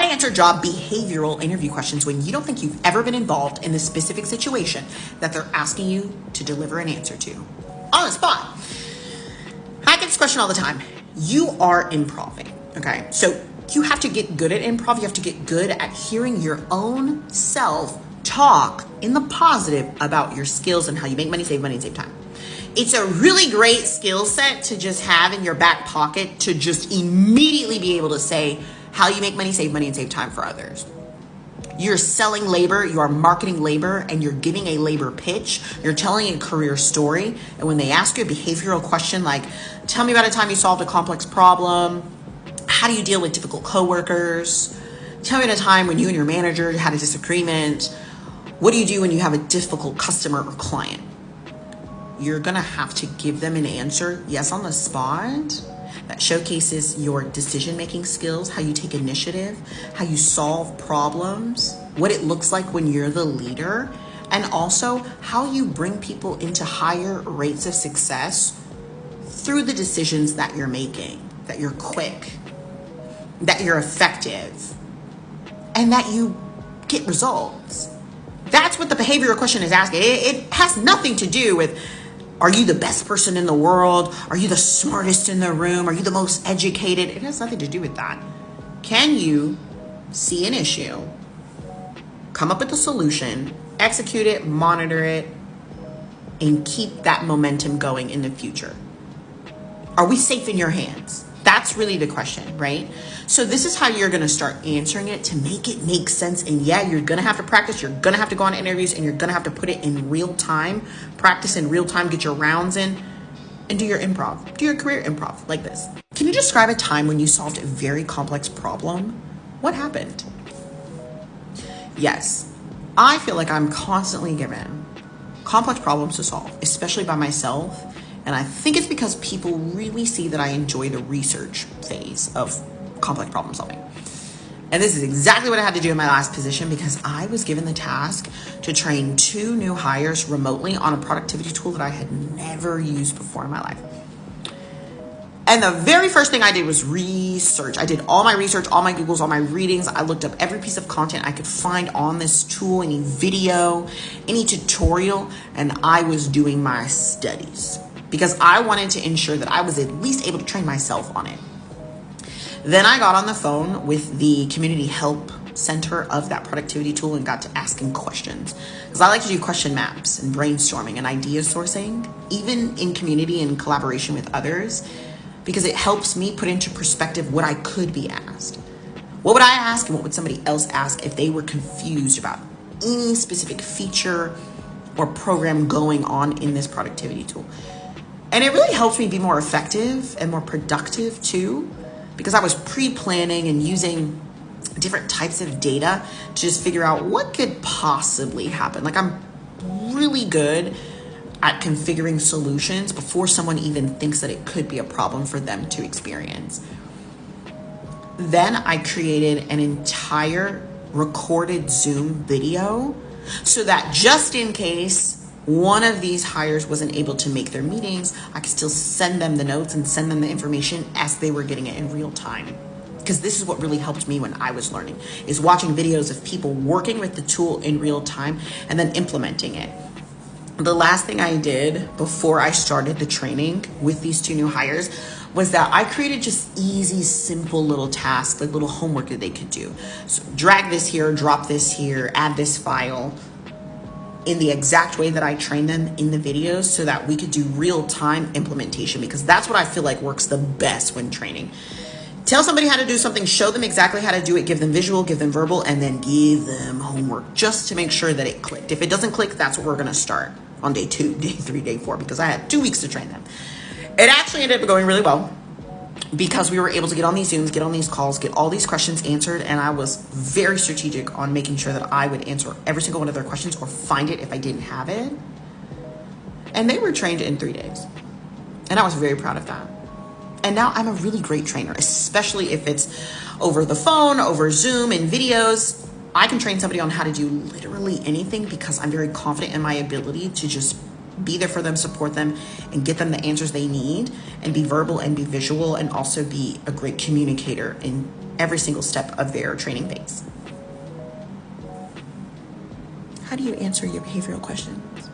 to answer job behavioral interview questions when you don't think you've ever been involved in the specific situation that they're asking you to deliver an answer to. On the spot. I get this question all the time. You are improving, okay? So you have to get good at improv. You have to get good at hearing your own self talk in the positive about your skills and how you make money, and save time. It's a really great skill set to just have in your back pocket to just immediately be able to say how you make money, and save time for others. You're selling labor, you are marketing labor, and you're giving a labor pitch. You're telling a career story. And when they ask you a behavioral question like, tell me about a time you solved a complex problem. How do you deal with difficult coworkers? Tell me about a time when you and your manager had a disagreement. What do you do when you have a difficult customer or client? You're gonna have to give them an answer, yes, on the spot, that showcases your decision-making skills, how you take initiative, how you solve problems, what it looks like when you're the leader, and also how you bring people into higher rates of success through the decisions that you're making, that you're quick, that you're effective, and that you get results. That's what the behavioral question is asking. It has nothing to do with, are you the best person in the world? Are you the smartest in the room? Are you the most educated? It has nothing to do with that. Can you see an issue, come up with a solution, execute it, monitor it, and keep that momentum going in the future? Are we safe in your hands? That's really the question, right? So this is how you're going to start answering it to make it make sense. And yeah, you're going to have to practice. You're going to have to go on interviews and you're going to have to put it in real time, practice in real time, get your rounds in and do your improv, do your career improv like this. Can you describe a time when you solved a very complex problem? What happened? Yes, I feel like I'm constantly given complex problems to solve, especially by myself. And I think it's because people really see that I enjoy the research phase of complex problem solving. And this is exactly what I had to do in my last position because I was given the task to train 2 new hires remotely on a productivity tool that I had never used before in my life. And the very first thing I did was research. I did all my research, all my Googles, all my readings. I looked up every piece of content I could find on this tool, any video, any tutorial, and I was doing my studies because I wanted to ensure that I was at least able to train myself on it. Then I got on the phone with the community help center of that productivity tool and got to asking questions. Because I like to do question maps and brainstorming and idea sourcing, even in community and collaboration with others, because it helps me put into perspective what I could be asked. What would I ask and what would somebody else ask if they were confused about any specific feature or program going on in this productivity tool? And it really helped me be more effective and more productive too, because I was pre-planning and using different types of data to just figure out what could possibly happen. Like I'm really good at configuring solutions before someone even thinks that it could be a problem for them to experience. Then I created an entire recorded Zoom video so that just in case one of these hires wasn't able to make their meetings, I could still send them the notes and send them the information as they were getting it in real time. Because this is what really helped me when I was learning, is watching videos of people working with the tool in real time and then implementing it. The last thing I did before I started the training with these 2 new hires was that I created just easy, simple little tasks, like little homework that they could do. So drag this here, drop this here, add this file in the exact way that I trained them in the videos so that we could do real-time implementation, because that's what I feel like works the best when training. Tell somebody how to do something, show them exactly how to do it, give them visual, give them verbal, and then give them homework just to make sure that it clicked. If it doesn't click, that's what we're gonna start on day 2, day 3, day 4, because I had 2 weeks to train them. It actually ended up going really well because we were able to get on these Zooms, get on these calls, get all these questions answered, and I was very strategic on making sure that I would answer every single one of their questions or find it if I didn't have it. And they were trained in 3 days. And I was very proud of that. And now I'm a really great trainer, especially if it's over the phone, over Zoom, and videos. I can train somebody on how to do literally anything because I'm very confident in my ability to just be there for them, support them, and get them the answers they need, and be verbal and be visual, and also be a great communicator in every single step of their training phase. How do you answer your behavioral questions?